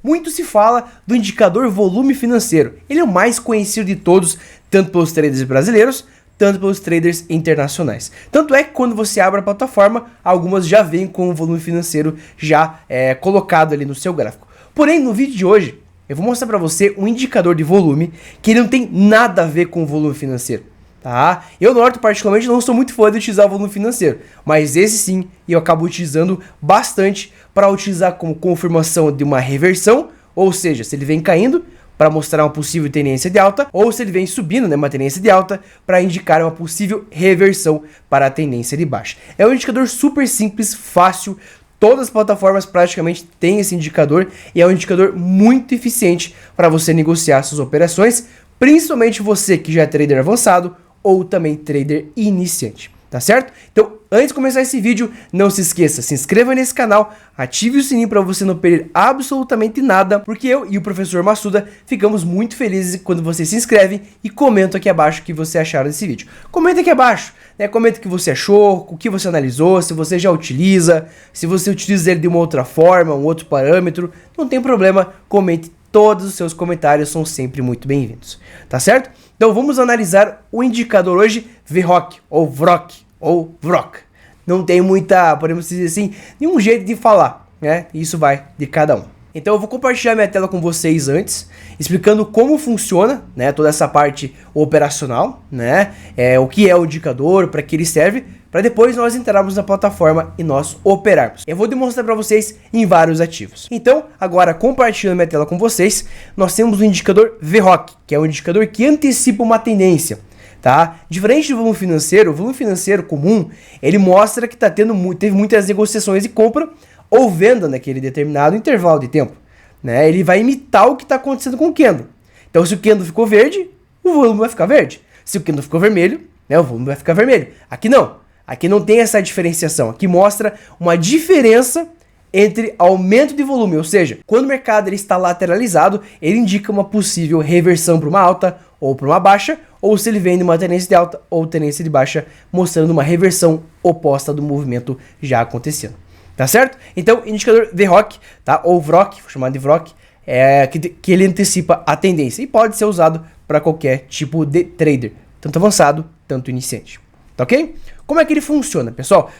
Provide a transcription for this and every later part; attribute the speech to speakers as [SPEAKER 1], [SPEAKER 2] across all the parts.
[SPEAKER 1] muito se fala do indicador volume financeiro. Ele é o mais conhecido de todos, tanto pelos traders brasileiros, tanto pelos traders internacionais. Tanto é que quando você abre a plataforma, algumas já vêm com o volume financeiro já colocado ali no seu gráfico. Porém, no vídeo de hoje, eu vou mostrar para você um indicador de volume que ele não tem nada a ver com o volume financeiro. Tá? Eu, Norton, particularmente, não sou muito fã de utilizar o volume financeiro, mas esse sim, eu acabo utilizando bastante para utilizar como confirmação de uma reversão, ou seja, se ele vem caindo, para mostrar uma possível tendência de alta, ou se ele vem subindo, né, uma tendência de alta, para indicar uma possível reversão para a tendência de baixa. É um indicador super simples, fácil, todas as plataformas praticamente têm esse indicador e é um indicador muito eficiente para você negociar suas operações, principalmente você que já é trader avançado ou também trader iniciante. Tá certo? Então, antes de começar esse vídeo, não se esqueça, se inscreva nesse canal, ative o sininho para você não perder absolutamente nada, porque eu e o professor Massuda ficamos muito felizes quando você se inscreve e comenta aqui abaixo o que você acharam desse vídeo. Comenta aqui abaixo, né? Comenta o que você achou, o que você analisou, se você já utiliza, se você utiliza ele de uma outra forma, um outro parâmetro, não tem problema, comente. Todos os seus comentários são sempre muito bem-vindos, tá certo? Então vamos analisar o indicador hoje, VROC, ou VROC, ou VROC. Não tem muita, podemos dizer assim, nenhum jeito de falar, né? Isso vai de cada um. Então eu vou compartilhar minha tela com vocês antes, explicando como funciona, né, toda essa parte operacional, né, o que é o indicador, para que ele serve, para depois nós entrarmos na plataforma e nós operarmos. Eu vou demonstrar para vocês em vários ativos. Então, agora compartilhando minha tela com vocês, nós temos o indicador VROC, que é um indicador que antecipa uma tendência. Tá? Diferente do volume financeiro, o volume financeiro comum, ele mostra que teve muitas negociações de compra ou venda naquele determinado intervalo de tempo, né? Ele vai imitar o que está acontecendo com o candle. Então, se o candle ficou verde, o volume vai ficar verde. Se o candle ficou vermelho, né, o volume vai ficar vermelho. Aqui não. Aqui não tem essa diferenciação. Aqui mostra uma diferença entre aumento de volume, ou seja, quando o mercado ele está lateralizado, ele indica uma possível reversão para uma alta ou para uma baixa, ou se ele vem de uma tendência de alta ou tendência de baixa, mostrando uma reversão oposta do movimento já acontecendo. Tá certo? Então, indicador VROC, tá? Ou VROC, vou chamar de VROC, que ele antecipa a tendência e pode ser usado para qualquer tipo de trader, tanto avançado, tanto iniciante. Tá ok? Como é que ele funciona, pessoal?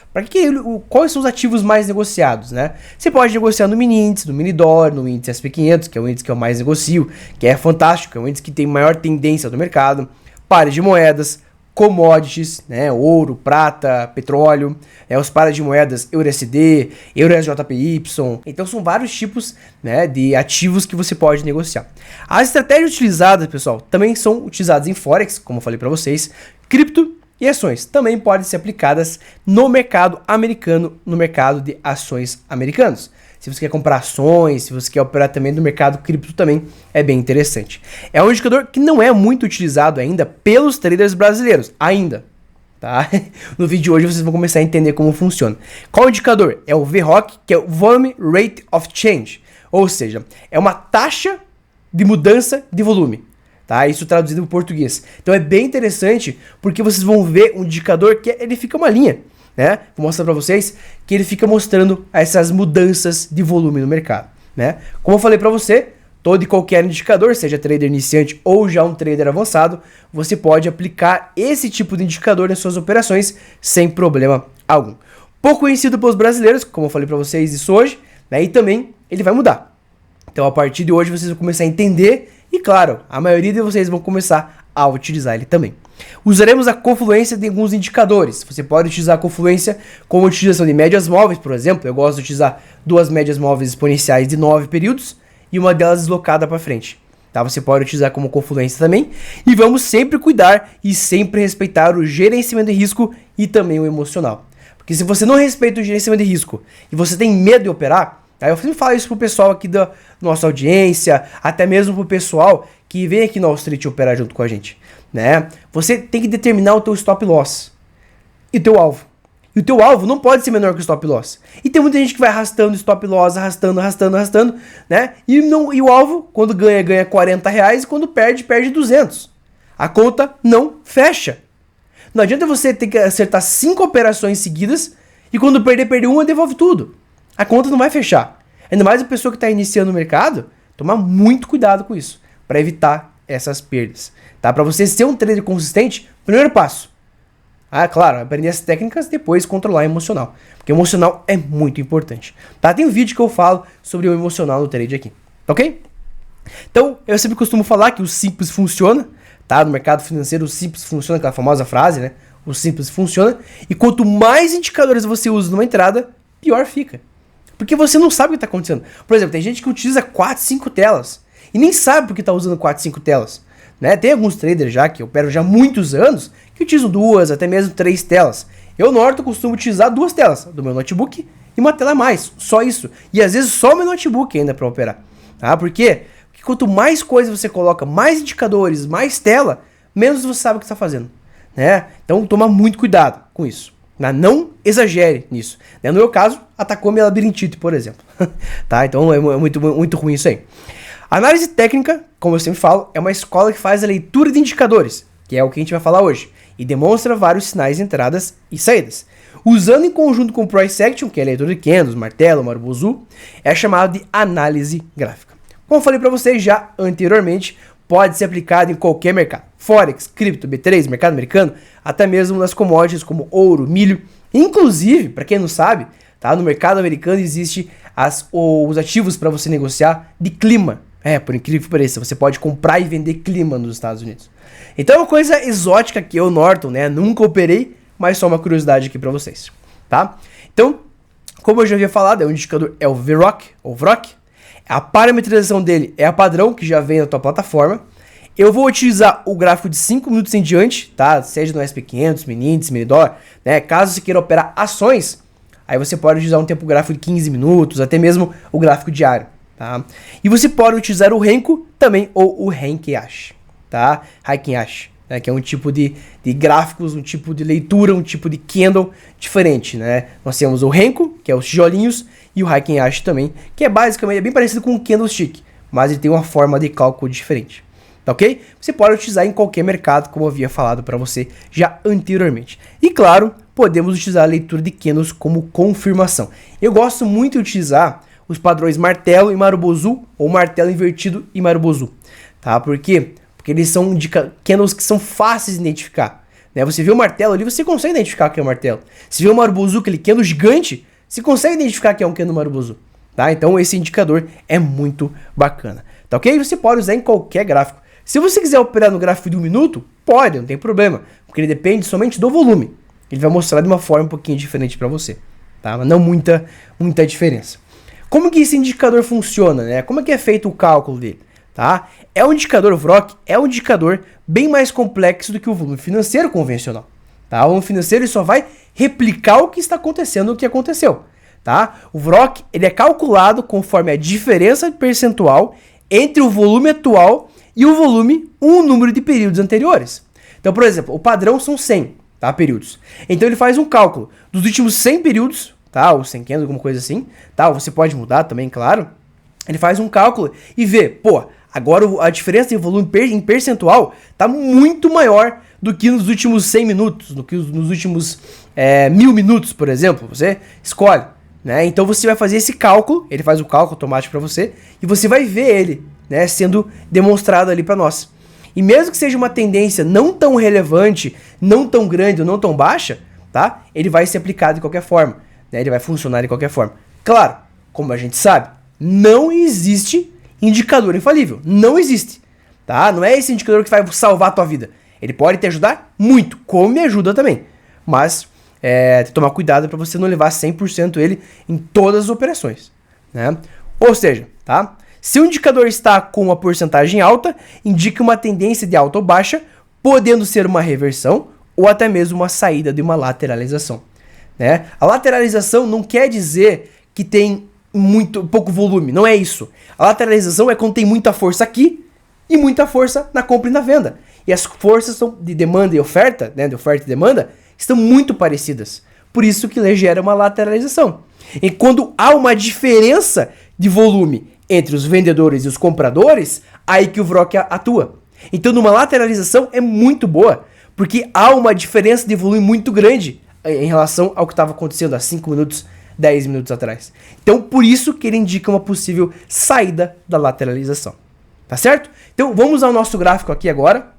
[SPEAKER 1] Quais são os ativos mais negociados, né? Você pode negociar no mini índice, no mini DOR, no índice SP500, que é o índice que eu mais negocio, que é fantástico, é o índice que tem maior tendência do mercado, pares de moedas, commodities, né, ouro, prata, petróleo, os pares de moedas EURUSD, EURSJPY. Então são vários tipos, né, de ativos que você pode negociar. As estratégias utilizadas, pessoal, também são utilizadas em Forex, como eu falei para vocês, cripto e ações. Também podem ser aplicadas no mercado americano, no mercado de ações americanos. Se você quer comprar ações, se você quer operar também no mercado cripto também, é bem interessante. É um indicador que não é muito utilizado ainda pelos traders brasileiros, ainda. Tá? No vídeo de hoje vocês vão começar a entender como funciona. Qual o indicador? É o VROC, que é o Volume Rate of Change. Ou seja, é uma taxa de mudança de volume. Tá? Isso traduzido para o português. Então é bem interessante porque vocês vão ver um indicador que ele fica uma linha. Né? Vou mostrar para vocês que ele fica mostrando essas mudanças de volume no mercado, né? Como eu falei para você, todo e qualquer indicador, seja trader iniciante ou já um trader avançado, você pode aplicar esse tipo de indicador nas suas operações sem problema algum. Pouco conhecido pelos brasileiros, como eu falei para vocês isso hoje, né? E também ele vai mudar. Então a partir de hoje vocês vão começar a entender e claro, a maioria de vocês vão começar a utilizar ele também. Usaremos a confluência de alguns indicadores. Você pode utilizar a confluência como utilização de médias móveis, por exemplo. Eu gosto de utilizar duas médias móveis exponenciais de 9 períodos e uma delas deslocada para frente. Tá? Você pode utilizar como confluência também. E vamos sempre cuidar e sempre respeitar o gerenciamento de risco e também o emocional. Porque se você não respeita o gerenciamento de risco e você tem medo de operar, tá? Eu sempre falo isso pro pessoal aqui da nossa audiência, até mesmo pro pessoal que vem aqui no Wall Street operar junto com a gente, né? Você tem que determinar o teu stop loss e o teu alvo. E o teu alvo não pode ser menor que o stop loss. E tem muita gente que vai arrastando o stop loss, arrastando, né? E o alvo, quando ganha, ganha R$40, e quando perde, perde 200. A conta não fecha. Não adianta você ter que acertar 5 operações seguidas e quando perder uma, devolve tudo. A conta não vai fechar. Ainda mais a pessoa que está iniciando no mercado, tomar muito cuidado com isso, para evitar essas perdas. Tá? Para você ser um trader consistente, primeiro passo. Claro, aprender as técnicas, depois controlar o emocional. Porque o emocional é muito importante. Tá? Tem um vídeo que eu falo sobre o emocional no trade aqui. Ok? Então, eu sempre costumo falar que o simples funciona. Tá? No mercado financeiro, o simples funciona, aquela famosa frase, né? O simples funciona. E quanto mais indicadores você usa numa entrada, pior fica. Porque você não sabe o que está acontecendo. Por exemplo, tem gente que utiliza 4, 5 telas. E nem sabe por que está usando 4, 5 telas. Né? Tem alguns traders já que operam já há muitos anos que utilizam 2, até mesmo 3 telas. Eu, Norton, costumo utilizar 2 telas, do meu notebook e uma tela a mais, só isso. E às vezes só o meu notebook ainda para operar. Tá? Por quê? Porque quanto mais coisas você coloca, mais indicadores, mais tela, menos você sabe o que está fazendo. Né? Então toma muito cuidado com isso. Não exagere nisso. No meu caso, atacou minha labirintite, por exemplo. Tá? Então é muito, muito ruim isso aí. Análise técnica, como eu sempre falo, é uma escola que faz a leitura de indicadores, que é o que a gente vai falar hoje, e demonstra vários sinais de entradas e saídas. Usando em conjunto com o Price Action, que é a leitura de candles, martelo, marubozu, é chamado de análise gráfica. Como eu falei para vocês já anteriormente, pode ser aplicado em qualquer mercado. Forex, cripto, B3, mercado americano, até mesmo nas commodities como ouro, milho. Inclusive, para quem não sabe, tá, no mercado americano existe os ativos para você negociar de clima. Por incrível que pareça, você pode comprar e vender clima nos Estados Unidos. Então é uma coisa exótica que eu, Norton, né, nunca operei, mas só uma curiosidade aqui para vocês, tá? Então, como eu já havia falado, o indicador é o VROC, ou VROC. A parametrização dele é a padrão que já vem na tua plataforma. Eu vou utilizar o gráfico de 5 minutos em diante, tá? Seja no SP500, mini índice, mini dólar, né? Caso você queira operar ações, aí você pode utilizar um tempo gráfico de 15 minutos, até mesmo o gráfico diário, tá? E você pode utilizar o Renko também, ou o Renki-Ashi, tá? Heikin-Ashi, né? Que é um tipo de gráficos, um tipo de leitura, um tipo de candle diferente, né? Nós temos o Renko, que é os tijolinhos, e o Heikin-Ashi também, que é basicamente bem parecido com o candlestick, mas ele tem uma forma de cálculo diferente. Tá ok? Você pode utilizar em qualquer mercado, como eu havia falado para você já anteriormente. E claro, podemos utilizar a leitura de candles como confirmação. Eu gosto muito de utilizar os padrões martelo e marubozu, ou martelo invertido e marubozu. Tá? Por quê? Porque eles são candles que são fáceis de identificar. Né? Você vê o martelo ali, você consegue identificar que é um martelo. Se vê o marubozu, aquele candle gigante, você consegue identificar que é um candle marubozu. Tá? Então esse indicador é muito bacana. Tá ok? Você pode usar em qualquer gráfico. Se você quiser operar no gráfico de 1 minuto, pode, não tem problema, porque ele depende somente do volume. Ele vai mostrar de uma forma um pouquinho diferente para você, tá? Mas não muita diferença. Como que esse indicador funciona, né? Como é que é feito o cálculo dele, tá? O indicador VROC é um indicador bem mais complexo do que o volume financeiro convencional, tá? O volume financeiro ele só vai replicar o que está acontecendo, o que aconteceu, tá? O VROC ele é calculado conforme a diferença percentual entre o volume atual e o volume, um número de períodos anteriores. Então, por exemplo, o padrão são 100, tá, períodos. Então ele faz um cálculo dos últimos 100 períodos, tá, ou 100, alguma coisa assim, tá, você pode mudar também, claro. Ele faz um cálculo e vê, pô, agora a diferença de volume em percentual tá muito maior do que nos últimos 100 minutos, do que nos últimos 1000 minutos, por exemplo. Você escolhe, né? Então você vai fazer esse cálculo, ele faz o cálculo automático para você e você vai ver ele, né, sendo demonstrado ali para nós. E mesmo que seja uma tendência não tão relevante, não tão grande ou não tão baixa, tá? Ele vai ser aplicado de qualquer forma, né? Ele vai funcionar de qualquer forma. Claro, como a gente sabe, não existe indicador infalível. Não existe, tá? Não é esse indicador que vai salvar a tua vida. Ele pode te ajudar muito, como me ajuda também. Mas tomar cuidado para você não levar 100% ele em todas as operações, né? Ou seja, tá? Se o indicador está com uma porcentagem alta, indica uma tendência de alta ou baixa, podendo ser uma reversão ou até mesmo uma saída de uma lateralização, né? A lateralização não quer dizer que tem pouco volume, não é isso. A lateralização é quando tem muita força aqui e muita força na compra e na venda. E as forças são de demanda e oferta, né, de oferta e demanda, estão muito parecidas. Por isso que gera uma lateralização. E quando há uma diferença de volume entre os vendedores e os compradores, aí que o VROC atua. Então, numa lateralização é muito boa, porque há uma diferença de volume muito grande em relação ao que estava acontecendo há 5 minutos, 10 minutos atrás. Então, por isso que ele indica uma possível saída da lateralização. Tá certo? Então, vamos ao nosso gráfico aqui agora,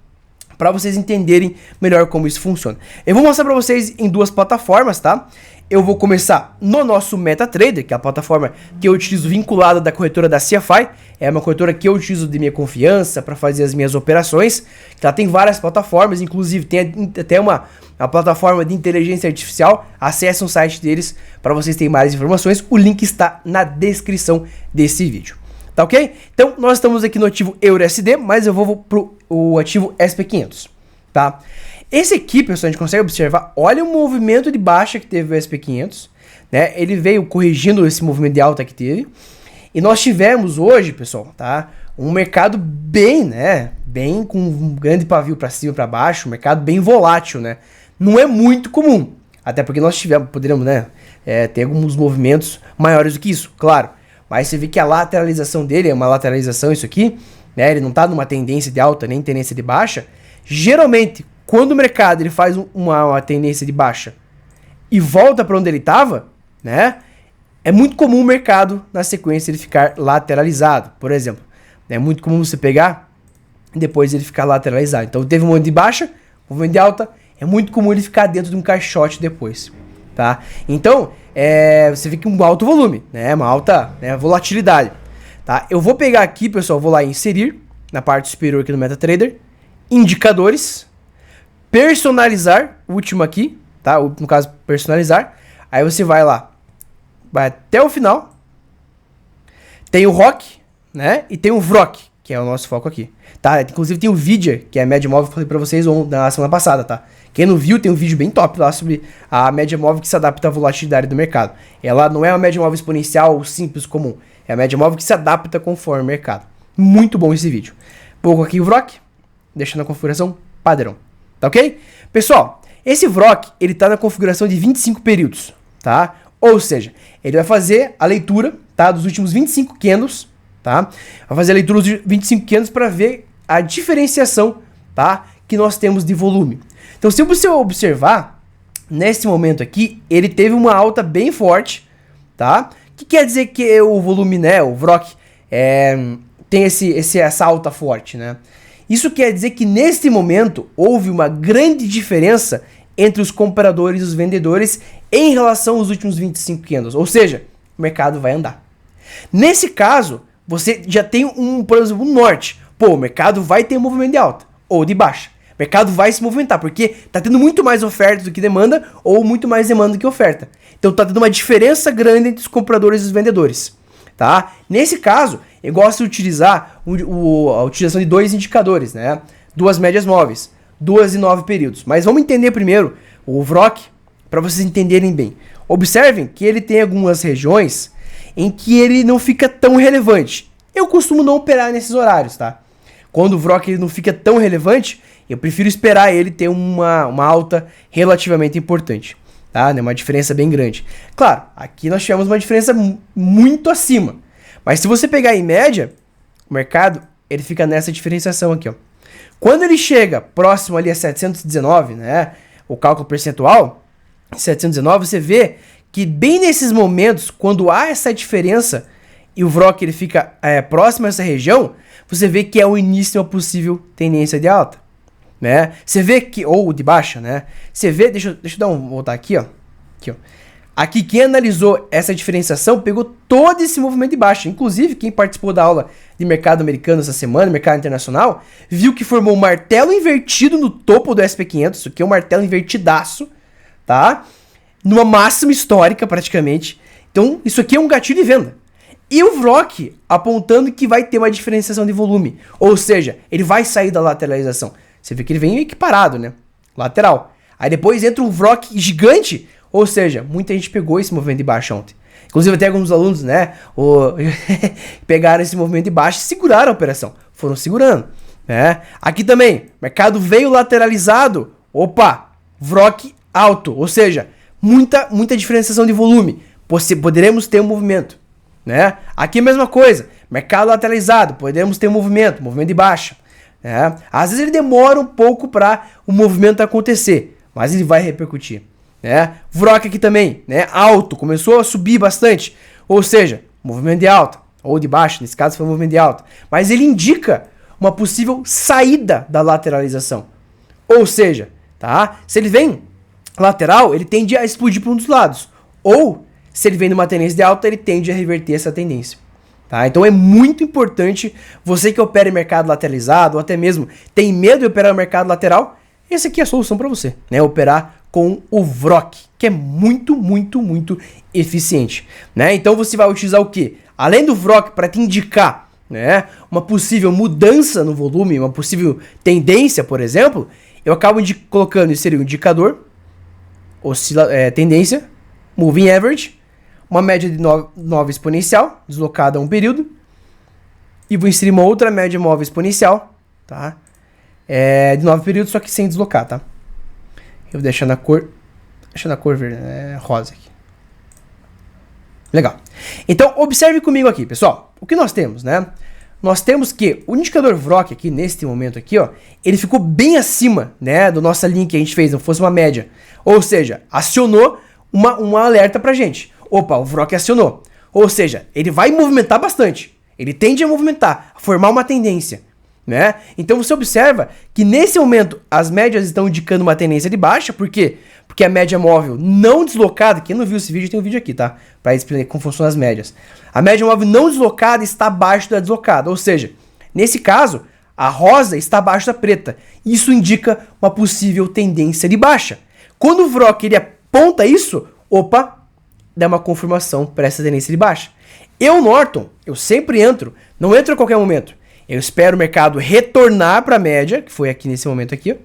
[SPEAKER 1] para vocês entenderem melhor como isso funciona. Eu vou mostrar para vocês em duas plataformas, tá? Eu vou começar no nosso MetaTrader, que é a plataforma que eu utilizo vinculada da corretora da CFI. É uma corretora que eu utilizo de minha confiança para fazer as minhas operações. Ela tem várias plataformas, inclusive tem até uma plataforma de inteligência artificial. Acesse o site deles para vocês terem mais informações. O link está na descrição desse vídeo. Tá ok? Então, nós estamos aqui no ativo EURUSD, mas eu vou pro o ativo SP500, tá? Esse aqui, pessoal, a gente consegue observar, olha o movimento de baixa que teve o SP500, né? Ele veio corrigindo esse movimento de alta que teve. E nós tivemos hoje, pessoal, tá? Um mercado bem, né? Bem com um grande pavio para cima e para baixo, um mercado bem volátil, né? Não é muito comum, até porque nós poderíamos, né? Ter alguns movimentos maiores do que isso, claro. Mas você vê que a lateralização dele é uma lateralização, isso aqui, né? Ele não tá numa tendência de alta nem tendência de baixa. Geralmente, quando o mercado ele faz uma tendência de baixa e volta para onde ele estava, né? É muito comum o mercado, na sequência, ele ficar lateralizado, por exemplo. É muito comum você pegar e depois ele ficar lateralizado. Então, teve um momento de baixa, um momento de alta, é muito comum ele ficar dentro de um caixote depois, tá? Então, você vê que um alto volume, né? Uma alta, né, volatilidade, tá? Eu vou pegar aqui, pessoal, vou lá em inserir, na parte superior aqui do MetaTrader, indicadores, personalizar, o último aqui, tá? No caso, personalizar. Aí você vai lá, vai até o final. Tem o ROC, né? E tem o VROC, que é o nosso foco aqui, tá? Inclusive tem o VIDIA, que é a média móvel que eu falei pra vocês na semana passada, tá? Quem não viu, tem um vídeo bem top lá sobre a média móvel que se adapta à volatilidade do mercado. Ela não é uma média móvel exponencial simples, comum. É a média móvel que se adapta conforme o mercado. Muito bom esse vídeo. Pouco aqui o VROC, deixando a configuração padrão. Tá ok? Pessoal, esse VROC, ele tá na configuração de 25 períodos, tá? Ou seja, ele vai fazer a leitura, tá, dos últimos 25 candles, tá? Vai fazer a leitura dos 25 candles para ver a diferenciação, tá, que nós temos de volume. Então, se você observar, nesse momento aqui, ele teve uma alta bem forte, tá? O que quer dizer que o volume, né, o VROC, tem essa alta forte, né? Isso quer dizer que neste momento houve uma grande diferença entre os compradores e os vendedores em relação aos últimos 25 candles. Ou seja, o mercado vai andar. Nesse caso, você já tem por exemplo, um norte. Pô, o mercado vai ter um movimento de alta ou de baixa. O mercado vai se movimentar, porque tá tendo muito mais oferta do que demanda ou muito mais demanda do que oferta. Então tá tendo uma diferença grande entre os compradores e os vendedores, tá? Nesse caso, eu gosto de utilizar a utilização de dois indicadores, né? Duas médias móveis, 2 e 9 períodos. Mas vamos entender primeiro o VROC, para vocês entenderem bem. Observem que ele tem algumas regiões em que ele não fica tão relevante. Eu costumo não operar nesses horários, tá? Quando o VROC ele não fica tão relevante, eu prefiro esperar ele ter uma alta relativamente importante, tá? Uma diferença bem grande. Claro, aqui nós tivemos uma diferença muito acima. Mas se você pegar em média, o mercado ele fica nessa diferenciação aqui, ó. Quando ele chega próximo ali a 719, né, o cálculo percentual, 719, você vê que bem nesses momentos, quando há essa diferença e o VROC ele fica próximo a essa região, você vê que é o início de uma possível tendência de alta, né? Você vê que, ou de baixa, né? Você vê, deixa eu voltar aqui, ó. Aqui, ó. Aqui, quem analisou essa diferenciação pegou todo esse movimento de baixa. Inclusive, quem participou da aula de mercado americano essa semana, mercado internacional, viu que formou um martelo invertido no topo do SP500. Isso aqui é um martelo invertidaço, tá? Numa máxima histórica, praticamente. Então, isso aqui é um gatilho de venda. E o VROC apontando que vai ter uma diferenciação de volume. Ou seja, ele vai sair da lateralização. Você vê que ele vem equiparado, né? Lateral. Aí depois entra um VROC gigante. Ou seja, muita gente pegou esse movimento de baixa ontem. Inclusive até alguns alunos, né? Pegaram esse movimento de baixa e seguraram a operação. Foram segurando, né? Aqui também, mercado veio lateralizado. Opa, VROC alto. Ou seja, muita diferenciação de volume. Poderemos ter um movimento, né? Aqui a mesma coisa. Mercado lateralizado. Podemos ter um movimento de baixa. Né? Às vezes ele demora um pouco para o movimento acontecer. Mas ele vai repercutir. né? VROC aqui também, né? Alto, começou a subir bastante. Ou seja, movimento de alta, ou de baixa, nesse caso foi um movimento de alta. Mas ele indica uma possível saída da lateralização. Ou seja, tá? Se ele vem lateral, ele tende a explodir para um dos lados. Ou, se ele vem numa tendência de alta, ele tende a reverter essa tendência. Tá? Então é muito importante, você que opera em mercado lateralizado, ou até mesmo tem medo de operar no mercado lateral, essa aqui é a solução para você, né? Operar com o VROC, que é muito eficiente, né? Então você vai utilizar o quê? Além do VROC para te indicar, né, uma possível mudança no volume, uma possível tendência, por exemplo, eu acabo colocando, isso seria um indicador, tendência, moving average, uma média de 9 exponencial, deslocada a um período, e vou inserir uma outra média móvel exponencial, tá? De 9 períodos, só que sem deslocar, tá? Eu vou deixar na cor verde, rosa aqui. Legal. Então, observe comigo aqui, pessoal. O que nós temos, né? Nós temos que o indicador VROC aqui, neste momento aqui, ó, ele ficou bem acima, né, do nossa linha que a gente fez, não fosse uma média. Ou seja, acionou uma alerta pra gente. Opa, o VROC acionou. Ou seja, ele vai movimentar bastante. Ele tende a movimentar, a formar uma tendência, né? Então você observa que nesse momento as médias estão indicando uma tendência de baixa. Por quê? Porque a média móvel não deslocada, quem não viu esse vídeo, tem um vídeo aqui, tá? Para explicar como funcionam as médias. A média móvel não deslocada está abaixo da deslocada. Ou seja, nesse caso, a rosa está abaixo da preta. Isso indica uma possível tendência de baixa. Quando o VROC ele aponta isso, opa, dá uma confirmação para essa tendência de baixa. Eu, Norton, eu sempre entro, não entro a qualquer momento. Eu espero o mercado retornar para a média, que foi aqui nesse momento aqui, ó.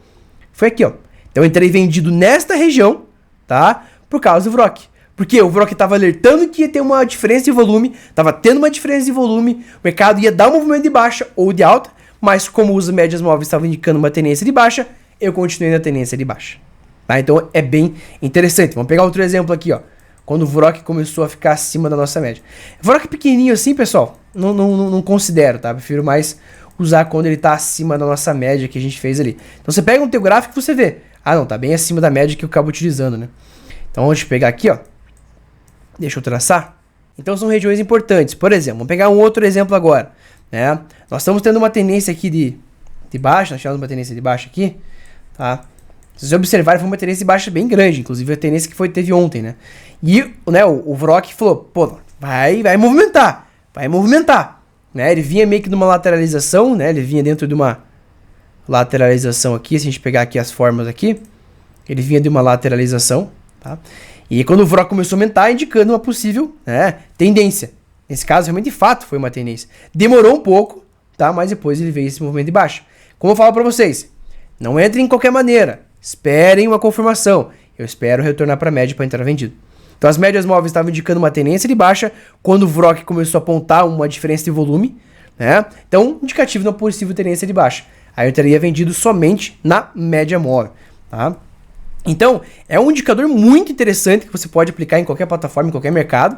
[SPEAKER 1] Foi aqui, ó. Então eu entrei vendido nesta região, tá? Por causa do VROC. Porque o VROC estava alertando que ia ter uma diferença de volume, estava tendo uma diferença de volume, o mercado ia dar um movimento de baixa ou de alta, mas como os médias móveis estavam indicando uma tendência de baixa, eu continuei na tendência de baixa. Tá? Então é bem interessante. Vamos pegar outro exemplo aqui, ó. Quando o VROC começou a ficar acima da nossa média. VROC pequenininho assim, pessoal, não considero, tá? Prefiro mais usar quando ele tá acima da nossa média que a gente fez ali. Então você pega um teu gráfico e você vê. Ah, não, tá bem acima da média que eu acabo utilizando, né? Então deixa eu pegar aqui, ó. Deixa eu traçar. Então são regiões importantes. Por exemplo, vamos pegar um outro exemplo agora, né? Nós estamos tendo uma tendência aqui de baixa, nós tivemos uma tendência de baixa aqui, tá? Se vocês observarem, foi uma tendência de baixa bem grande, inclusive a tendência que teve ontem, né? E, né, o VROC falou, pô, vai movimentar, né? Ele vinha meio que numa lateralização, né? Ele vinha dentro de uma lateralização aqui, se a gente pegar aqui as formas aqui, ele vinha de uma lateralização, tá? E quando o VROC começou a aumentar, indicando uma possível, né, tendência. Nesse caso, realmente, de fato, foi uma tendência. Demorou um pouco, tá? Mas depois ele veio esse movimento de baixa. Como eu falo pra vocês, não entrem em qualquer maneira. Esperem uma confirmação. Eu espero retornar para a média para entrar vendido. Então as médias móveis estavam indicando uma tendência de baixa quando o VROC começou a apontar uma diferença de volume, né? Então, indicativo de uma possível tendência de baixa. Aí eu teria vendido somente na média móvel, tá? Então, é um indicador muito interessante que você pode aplicar em qualquer plataforma, em qualquer mercado.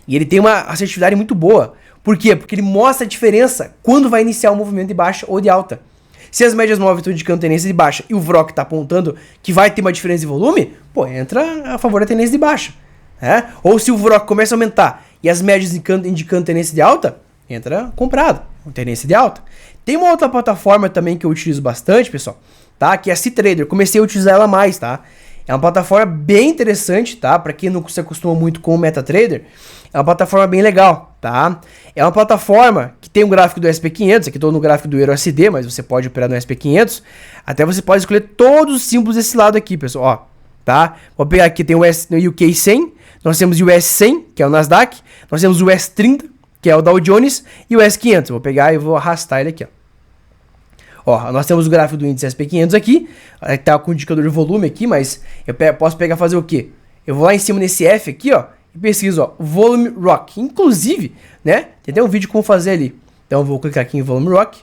[SPEAKER 1] E ele tem uma assertividade muito boa. Por quê? Porque ele mostra a diferença quando vai iniciar um movimento de baixa ou de alta. Se as médias móveis estão indicando tendência de baixa e o VROC está apontando que vai ter uma diferença de volume, pô, entra a favor da tendência de baixa, né? Ou se o VROC começa a aumentar e as médias indicando tendência de alta, entra comprado, tendência de alta. Tem uma outra plataforma também que eu utilizo bastante, pessoal, tá? Que é a CTrader. Comecei a utilizar ela mais, tá? É uma plataforma bem interessante, tá? Para quem não se acostuma muito com o MetaTrader, é uma plataforma bem legal, tá? É uma plataforma que tem um gráfico do SP500, aqui estou no gráfico do EURUSD, mas você pode operar no SP500. Até você pode escolher todos os símbolos desse lado aqui, pessoal, ó, tá? Vou pegar aqui, tem o UK 100, nós temos o US 100, que é o Nasdaq, nós temos o US 30, que é o Dow Jones, e o S500. Vou pegar e vou arrastar ele aqui, ó. Ó, nós temos o gráfico do índice SP500 aqui, tá com o indicador de volume aqui, mas eu posso pegar fazer o quê? Eu vou lá em cima nesse F aqui, ó, e pesquiso, ó, Volume Rock. Inclusive, né, tem até um vídeo como fazer ali. Então eu vou clicar aqui em Volume Rock,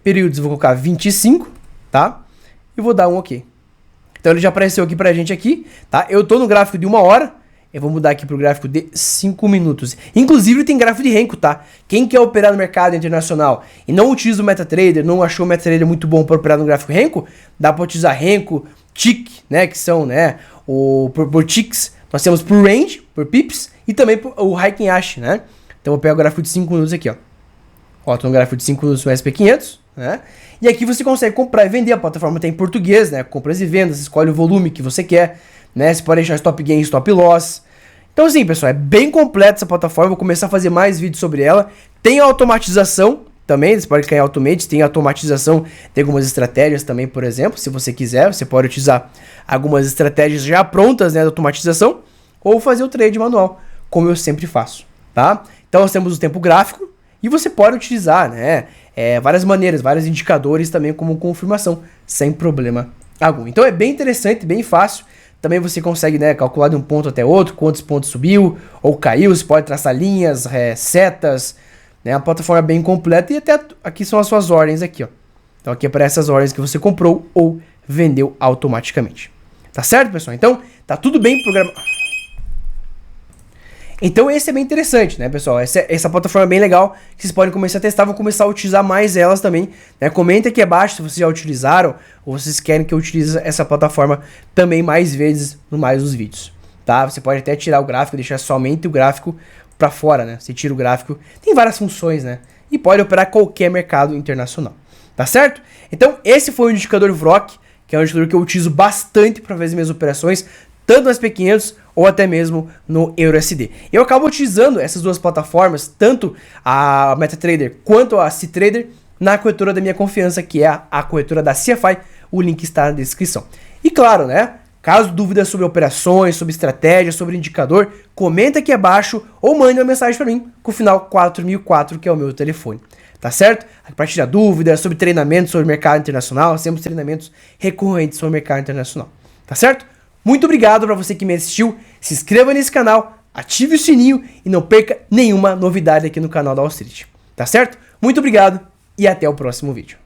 [SPEAKER 1] períodos eu vou colocar 25, tá? E vou dar um OK. Então ele já apareceu aqui pra gente aqui, tá? Eu tô no gráfico de 1 hora, Eu vou mudar aqui pro gráfico de 5 minutos. Inclusive tem gráfico de Renko, tá? Quem quer operar no mercado internacional e não utiliza o MetaTrader, não achou o MetaTrader muito bom para operar no gráfico Renko, dá para utilizar Renko, Tick, né? Que são, né? Por Ticks, nós temos por Range, por Pips e também por, o Heiken Ash, né? Então eu vou pegar o gráfico de 5 minutos aqui, ó. Ó, tô no gráfico de 5 minutos no SP500, né? E aqui você consegue comprar e vender. A plataforma tem em português, né? Compras e vendas, escolhe o volume que você quer, né? Você pode deixar stop gain, stop loss. Então assim, pessoal, é bem completa essa plataforma. Vou começar a fazer mais vídeos sobre ela. Tem automatização também, você pode cair em Automate. Tem automatização, tem algumas estratégias também, por exemplo. Se você quiser, você pode utilizar algumas estratégias já prontas, né, de automatização. Ou fazer o trade manual, como eu sempre faço, tá? Então nós temos o tempo gráfico. E você pode utilizar, né, várias maneiras, vários indicadores também como confirmação, sem problema algum. Então é bem interessante, bem fácil. Também você consegue, né, calcular de um ponto até outro, quantos pontos subiu ou caiu. Você pode traçar linhas, setas, né, a plataforma é bem completa. E até aqui são as suas ordens aqui, ó. Então aqui aparecem as ordens que você comprou ou vendeu automaticamente. Tá certo, pessoal? Então tá tudo bem programado. Então esse é bem interessante, né, pessoal? Essa plataforma é bem legal, que vocês podem começar a testar. Vou começar a utilizar mais elas também, né? Comenta aqui abaixo se vocês já utilizaram ou vocês querem que eu utilize essa plataforma também mais vezes no mais dos vídeos, tá? Você pode até tirar o gráfico, deixar somente o gráfico para fora, né? Você tira o gráfico, tem várias funções, né? E pode operar qualquer mercado internacional, tá certo? Então esse foi o indicador VROC, que é um indicador que eu utilizo bastante para fazer minhas operações, tanto no SP500 ou até mesmo no EURUSD. Eu acabo utilizando essas duas plataformas, tanto a MetaTrader quanto a CTrader, na corretora da minha confiança, que é a corretora da CFI. O link está na descrição. E claro, né? Caso dúvidas sobre operações, sobre estratégia, sobre indicador, comenta aqui abaixo ou mande uma mensagem para mim com o final 4004, que é o meu telefone. Tá certo? Compartilha dúvidas sobre treinamento sobre mercado internacional, sempre treinamentos recorrentes sobre mercado internacional. Tá certo? Muito obrigado para você que me assistiu. Se inscreva nesse canal, ative o sininho e não perca nenhuma novidade aqui no canal da Wall Street. Tá certo? Muito obrigado e até o próximo vídeo.